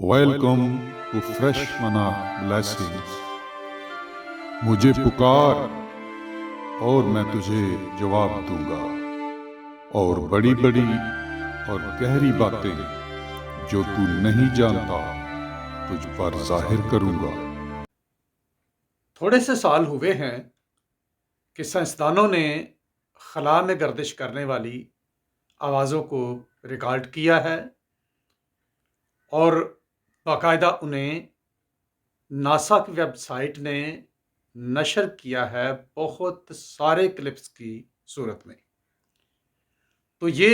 Welcome to fresh मना blessings. मुझे पुकार और मैं तुझे जवाब दूंगा, और बड़ी बड़ी और गहरी बातें जो तू नहीं जानता तुझ पर जाहिर करूंगा। थोड़े से साल हुए हैं कि साइंसदानों ने खला में गर्दिश करने वाली आवाज़ों को रिकॉर्ड किया है और बाकायदा उन्हें नासा की वेबसाइट ने नशर किया है बहुत सारे क्लिप्स की सूरत में। तो ये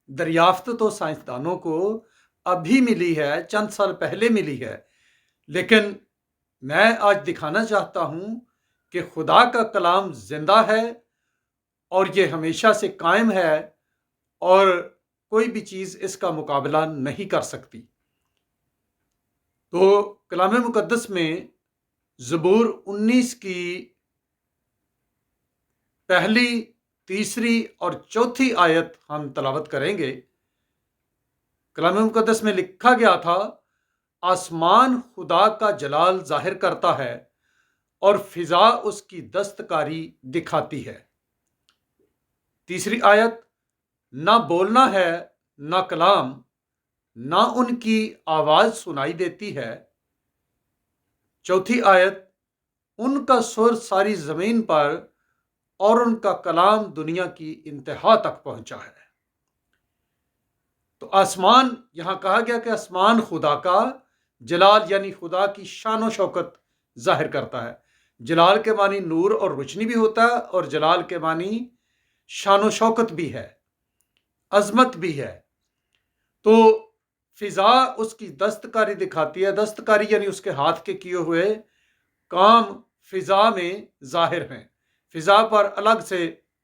दरियाफ्त तो साइंसदानों को अभी मिली है, चंद साल पहले मिली है, लेकिन मैं आज दिखाना चाहता हूँ कि खुदा का कलाम जिंदा है और ये हमेशा से कायम है और कोई भी चीज़ इसका मुकाबला नहीं कर सकती। तो कलाम मुकद्दस में ज़बूर 19 की पहली, तीसरी और चौथी आयत हम तलावत करेंगे। कलाम मुकद्दस में लिखा गया था, आसमान खुदा का जलाल जाहिर करता है और फिजा उसकी दस्तकारी दिखाती है। तीसरी आयत, ना बोलना है ना कलाम, ना उनकी आवाज सुनाई देती है। चौथी आयत, उनका सुर सारी जमीन पर और उनका कलाम दुनिया की इंतहा तक पहुंचा है। तो आसमान, यहां कहा गया कि आसमान खुदा का जलाल यानी खुदा की शान व शौकत जाहिर करता है। जलाल के मानी नूर और रोशनी भी होता है और जलाल के मानी शान व शौकत भी है, अजमत भी है। तो फिजा उसकी दस्तकारी दिखाती है। दस्तकारी यानी उसके हाथ के किए हुए काम फिजा में जाहिर हैं। फिजा पर अलग से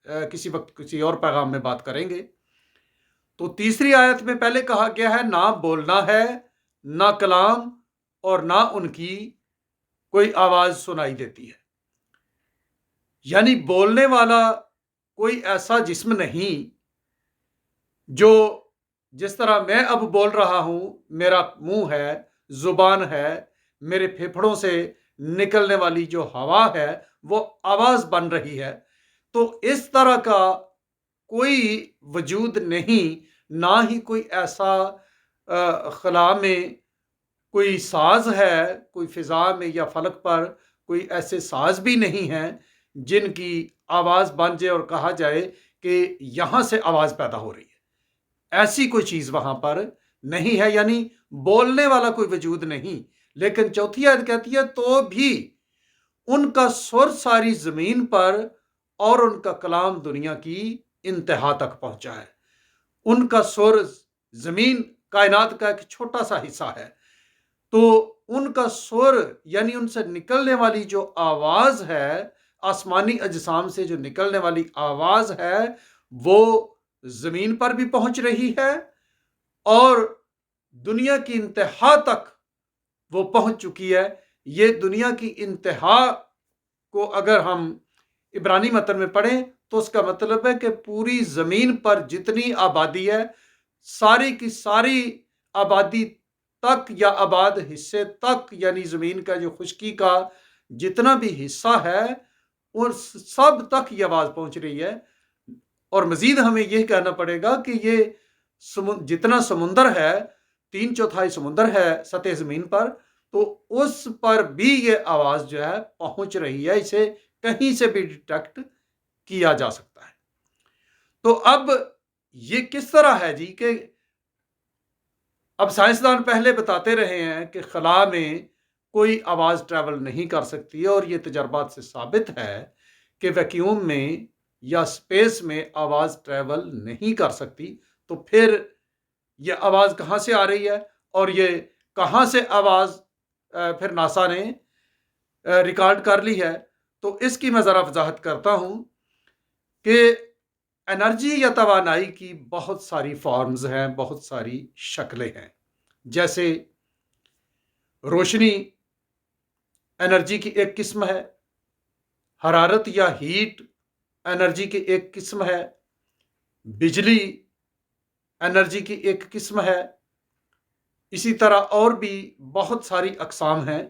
किसी वक्त किसी और पैगाम में बात करेंगे। तो तीसरी आयत में पहले कहा गया है, ना बोलना है ना कलाम और ना उनकी कोई आवाज सुनाई देती है। यानी बोलने वाला कोई ऐसा जिस्म नहीं जो, जिस तरह मैं अब बोल रहा हूं, मेरा मुंह है, जुबान है, मेरे फेफड़ों से निकलने वाली जो हवा है वो आवाज बन रही है। तो इस तरह का कोई वजूद नहीं, ना ही कोई ऐसा खला में कोई साज है, कोई फिजा में या फलक पर कोई ऐसे साज भी नहीं हैं जिनकी आवाज बन जाए और कहा जाए कि यहां से आवाज पैदा हो रही है। ऐसी कोई चीज वहां पर नहीं है, यानी बोलने वाला कोई वजूद नहीं। लेकिन चौथी आयत कहती है, तो भी उनका सुर सारी जमीन पर और उनका कलाम दुनिया की इंतहा तक पहुंचा है। उनका सुर, जमीन कायनात का एक छोटा सा हिस्सा है, तो उनका सुर यानी उनसे निकलने वाली जो आवाज है, आसमानी अजसाम से जो निकलने वाली आवाज है, वो जमीन पर भी पहुंच रही है और दुनिया की इंतहा तक वो पहुंच चुकी है। ये दुनिया की इंतहा को अगर हम इब्रानी मतन में पढ़ें तो उसका मतलब है कि पूरी जमीन पर जितनी आबादी है, सारी की सारी आबादी तक या आबाद हिस्से तक, यानी जमीन का जो खुश्की का जितना भी हिस्सा है उन सब तक ये आवाज पहुंच रही है। और मजीद हमें यह कहना पड़ेगा कि ये जितना समुंदर है, 3/4 समुंदर है सतह जमीन पर, तो उस पर भी ये आवाज जो है पहुंच रही है। इसे कहीं से भी डिटेक्ट किया जा सकता है। तो अब ये किस तरह है जी कि अब साइंसदान पहले बताते रहे हैं कि खला में कोई आवाज ट्रैवल नहीं कर सकती है और ये तजर्बात से साबित है कि वैक्यूम में या स्पेस में आवाज ट्रैवल नहीं कर सकती। तो फिर ये आवाज कहां से आ रही है और ये कहां से आवाज फिर नासा ने रिकॉर्ड कर ली है? तो इसकी मैं जरा वजाहत करता हूं कि एनर्जी या तवानाई की बहुत सारी फॉर्म्स हैं, बहुत सारी शक्लें हैं। जैसे रोशनी एनर्जी की एक किस्म है, हरारत या हीट एनर्जी की एक किस्म है, बिजली एनर्जी की एक किस्म है, इसी तरह और भी बहुत सारी अकसाम हैं।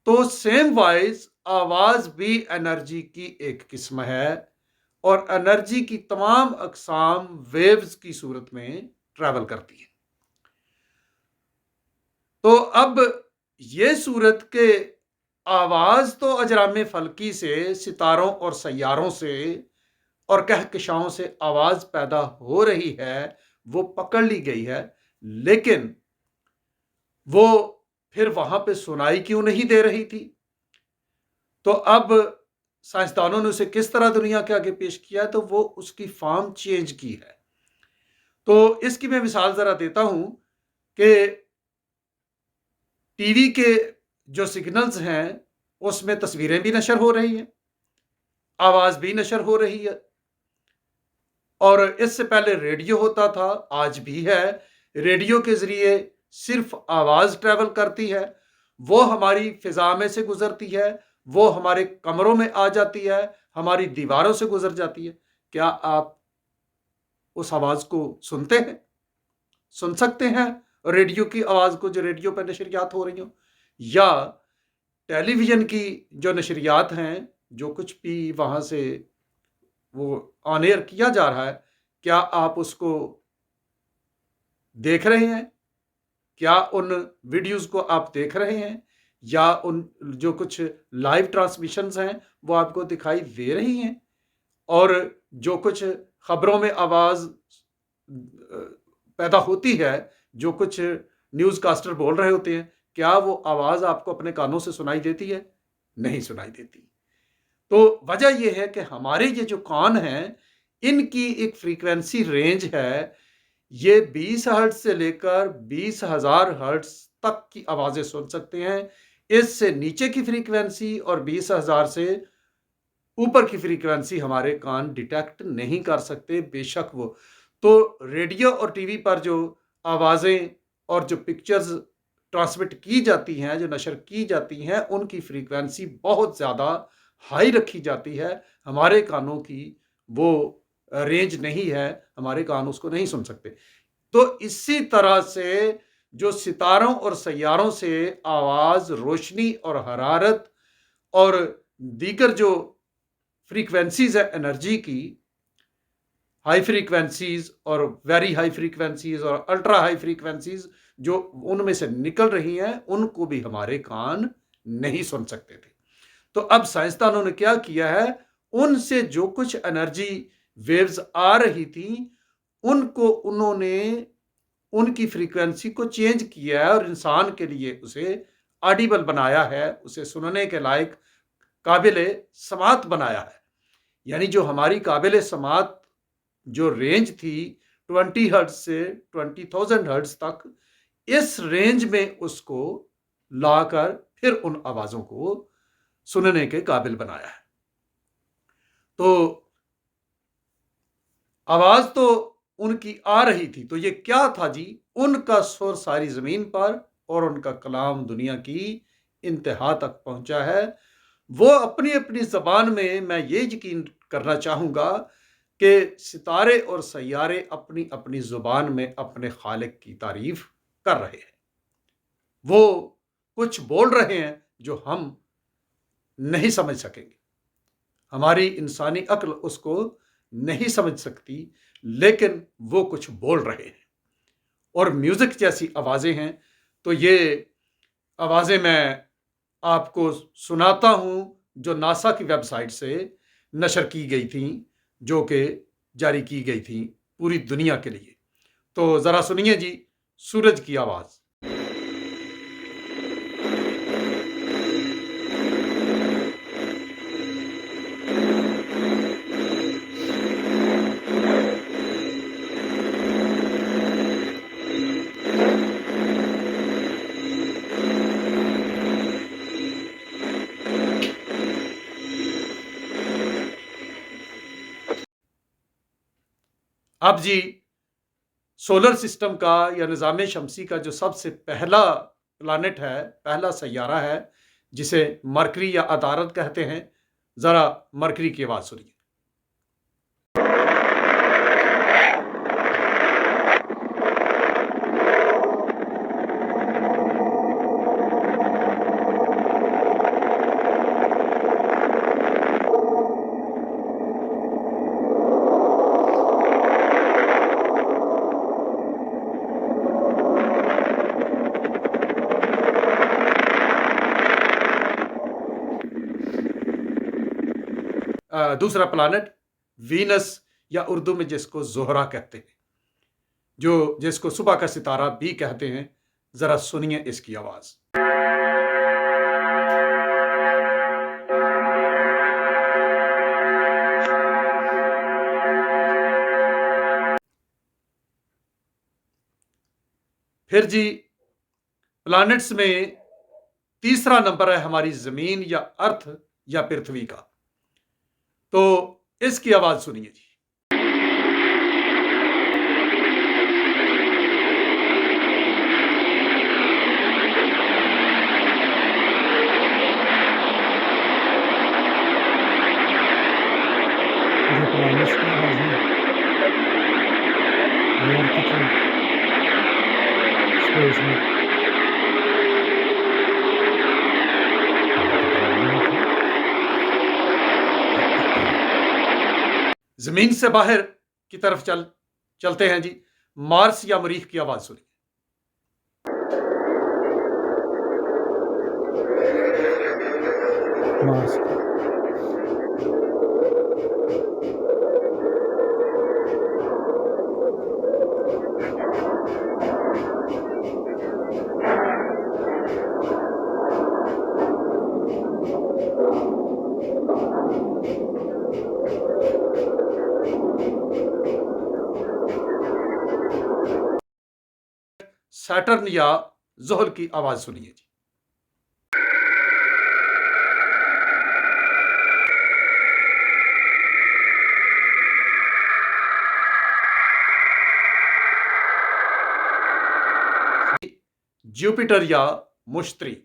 तो सेम वाइज आवाज़ भी एनर्जी की एक किस्म है और एनर्जी की तमाम अकसाम वेव्स की सूरत में ट्रैवल करती है। तो अब ये सूरत के आवाज़ तो अजराम फल्की से, सितारों और सैयारों से और कहकशाओं से आवाज़ पैदा हो रही है, वो पकड़ ली गई है, लेकिन वो फिर वहां पे सुनाई क्यों नहीं दे रही थी? तो अब साइंसदानों ने उसे किस तरह दुनिया के आगे पेश किया, तो वो उसकी फॉर्म चेंज की है। तो इसकी मैं मिसाल जरा देता हूं कि टीवी के जो सिग्नल्स हैं उसमें तस्वीरें भी नशर हो रही हैं, आवाज भी नशर हो रही है। और इससे पहले रेडियो होता था, आज भी है। रेडियो के जरिए सिर्फ आवाज ट्रैवल करती है, वो हमारी फिजा में से गुजरती है, वो हमारे कमरों में आ जाती है, हमारी दीवारों से गुजर जाती है। क्या आप उस आवाज को सुनते हैं, सुन सकते हैं रेडियो की आवाज को जो रेडियो पर नशरियात हो रही हो, या टेलीविजन की जो नशरियात हैं, जो कुछ भी वहां से वो ऑन एयर किया जा रहा है, क्या आप उसको देख रहे हैं? क्या उन वीडियोस को आप देख रहे हैं, या उन जो कुछ लाइव ट्रांसमिशंस हैं वो आपको दिखाई दे रही हैं? और जो कुछ खबरों में आवाज पैदा होती है, जो कुछ न्यूज़ कास्टर बोल रहे होते हैं, क्या वो आवाज आपको अपने कानों से सुनाई देती है? नहीं सुनाई देती। तो वजह यह है कि हमारे ये जो कान हैं, इनकी एक फ्रीक्वेंसी रेंज है, ये 20 हर्ट्ज से लेकर 20,000 हर्ट्ज तक की आवाज़ें सुन सकते हैं। इससे नीचे की फ्रीक्वेंसी और 20,000 से ऊपर की फ्रीक्वेंसी हमारे कान डिटेक्ट नहीं कर सकते, बेशक वो। तो रेडियो और टीवी पर जो आवाज़ें और जो पिक्चर्स ट्रांसमिट की जाती हैं, जो नशर की जाती हैं, उनकी फ्रीक्वेंसी बहुत ज़्यादा हाई रखी जाती है। हमारे कानों की वो रेंज नहीं है, हमारे कान उसको नहीं सुन सकते। तो इसी तरह से जो सितारों और सैयारों से आवाज़, रोशनी और हरारत और दीगर जो फ्रीक्वेंसीज है एनर्जी की, हाई फ्रीक्वेंसीज और वेरी हाई फ्रीक्वेंसीज और अल्ट्रा हाई फ्रीक्वेंसीज जो उनमें से निकल रही हैं, उनको भी हमारे कान नहीं सुन सकते थे। तो अब साइंसदानों ने क्या किया है, उनसे जो कुछ एनर्जी वेव्स आ रही थी, उनको उन्होंने उनकी फ्रीक्वेंसी को चेंज किया है और इंसान के लिए उसे ऑडिबल बनाया है, उसे सुनने के लायक काबिल समात बनाया है। यानी जो हमारी काबिल समात जो रेंज थी 20 हर्ट्ज से 20,000 हर्ट्ज तक, इस रेंज में उसको लाकर फिर उन आवाजों को सुनने के काबिल बनाया है। तो आवाज तो उनकी आ रही थी, तो ये क्या था जी? उनका सुर सारी जमीन पर और उनका कलाम दुनिया की इंतहा तक पहुंचा है। वो अपनी अपनी जबान में, मैं ये यकीन करना चाहूंगा कि सितारे और सैयारे अपनी अपनी जुबान में अपने खालिक की तारीफ कर रहे हैं। वो कुछ बोल रहे हैं जो हम नहीं समझ सकेंगे, हमारी इंसानी अक्ल उसको नहीं समझ सकती, लेकिन वो कुछ बोल रहे हैं। और म्यूजिक जैसी आवाजें हैं। तो ये आवाजें मैं आपको सुनाता हूं जो नासा की वेबसाइट से नशर की गई थी, जो कि जारी की गई थी पूरी दुनिया के लिए। तो जरा सुनिए जी, सूरज की आवाज। अब जी, सोलर सिस्टम का या निज़ाम शमसी का जो सबसे पहला प्लानेट है, पहला सैयारा है, जिसे मरकरी या अतारत कहते हैं, जरा मरकरी की आवाज सुनिए। दूसरा प्लानट वीनस, या उर्दू में जिसको जोहरा कहते हैं, जो जिसको सुबह का सितारा भी कहते हैं। जरा सुनिए इसकी आवाज। फिर जी, प्लैनेट्स में तीसरा नंबर है हमारी जमीन या अर्थ या पृथ्वी का। तो इसकी आवाज सुनिए जी। ये प्लैनेट्स की आवाज़ है, ये अर्थ की स्पेस में। जमीन से बाहर की तरफ चलते हैं जी। मार्स या मरीख की आवाज सुनिए। मार्स की। सैटर्न या जोहल की आवाज सुनिए जी। जुपिटर या मुश्तरी,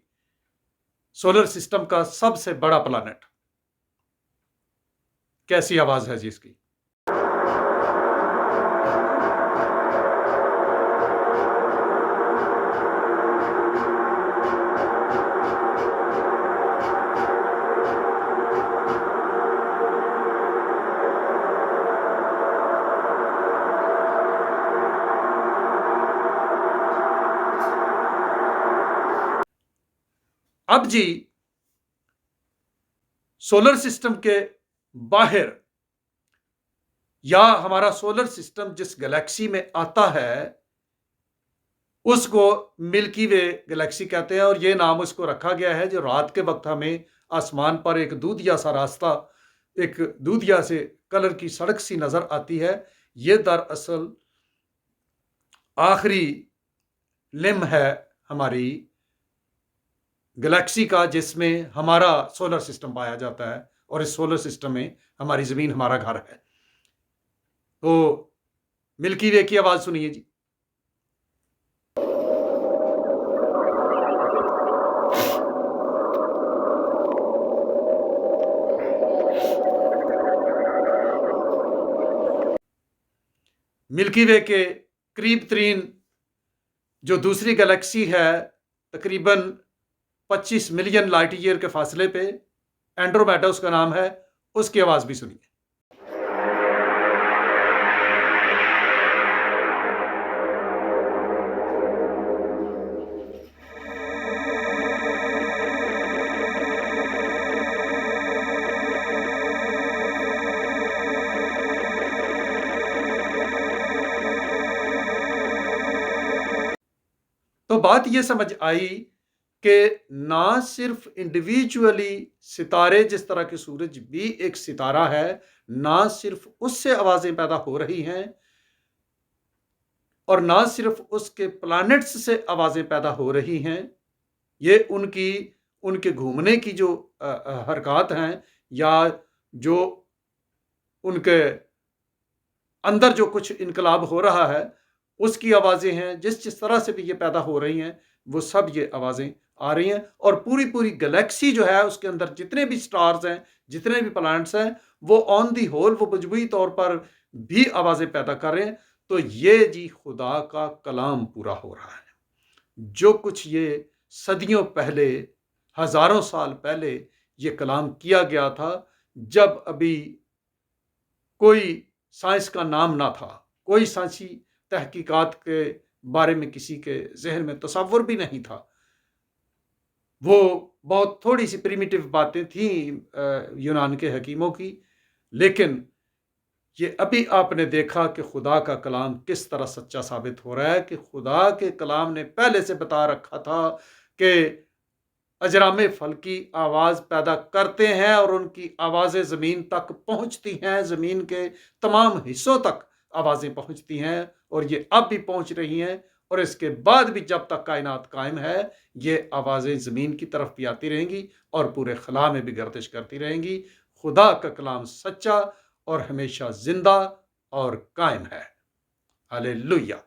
सोलर सिस्टम का सबसे बड़ा प्लैनेट। कैसी आवाज है जी इसकी। अब जी, सोलर सिस्टम के बाहर या हमारा सोलर सिस्टम जिस गैलेक्सी में आता है उसको मिल्की वे गैलेक्सी कहते हैं, और ये नाम उसको रखा गया है जो रात के वक्त हमें आसमान पर एक दूधिया सा रास्ता, एक दूधिया से कलर की सड़क सी नजर आती है। ये दरअसल आखिरी लिम है हमारी गैलेक्सी का जिसमें हमारा सोलर सिस्टम पाया जाता है, और इस सोलर सिस्टम में हमारी जमीन हमारा घर है। तो मिल्की वे की आवाज सुनिए जी। मिल्की वे के करीब तरीन जो दूसरी गैलेक्सी है, तकरीबन 25 मिलियन लाइट ईयर के फासले पे, एंड्रोमेडा उसका नाम है, उसकी आवाज भी सुनिए। तो बात यह समझ आई कि ना सिर्फ इंडिविजुअली सितारे, जिस तरह के सूरज भी एक सितारा है, ना सिर्फ उससे आवाजें पैदा हो रही हैं, और ना सिर्फ उसके प्लैनेट्स से आवाजें पैदा हो रही हैं, ये उनके घूमने की जो हरकत हैं, या जो उनके अंदर जो कुछ इनकलाब हो रहा है उसकी आवाजें हैं। जिस जिस तरह से भी ये पैदा हो रही हैं, वो सब ये आवाजें आ रही हैं, और पूरी पूरी गैलेक्सी जो है उसके अंदर जितने भी स्टार्स हैं, जितने भी प्लैनेट्स हैं, वो ऑन दी होल वो मजमूई तौर पर भी आवाजें पैदा कर रहे हैं। तो ये जी खुदा का कलाम पूरा हो रहा है। जो कुछ ये सदियों पहले, हजारों साल पहले ये कलाम किया गया था, जब अभी कोई साइंस का नाम ना था, कोई साइंसी तहकीकात के बारे में किसी के जहन में तसव्वुर भी नहीं था। वो बहुत थोड़ी सी प्रिमिटिव बातें थी यूनान के हकीमों की, लेकिन ये अभी आपने देखा कि खुदा का कलाम किस तरह सच्चा साबित हो रहा है कि खुदा के कलाम ने पहले से बता रखा था कि अजरामे फल की आवाज़ पैदा करते हैं और उनकी आवाज़ें ज़मीन तक पहुंचती हैं, ज़मीन के तमाम हिस्सों तक आवाज़ें पहुंचती हैं और ये अब भी पहुंच रही हैं और इसके बाद भी जब तक कायनात कायम है ये आवाज़ें ज़मीन की तरफ भी आती रहेंगी और पूरे खला में भी गर्दिश करती रहेंगी। खुदा का कलाम सच्चा और हमेशा जिंदा और कायम है। हालेलुया।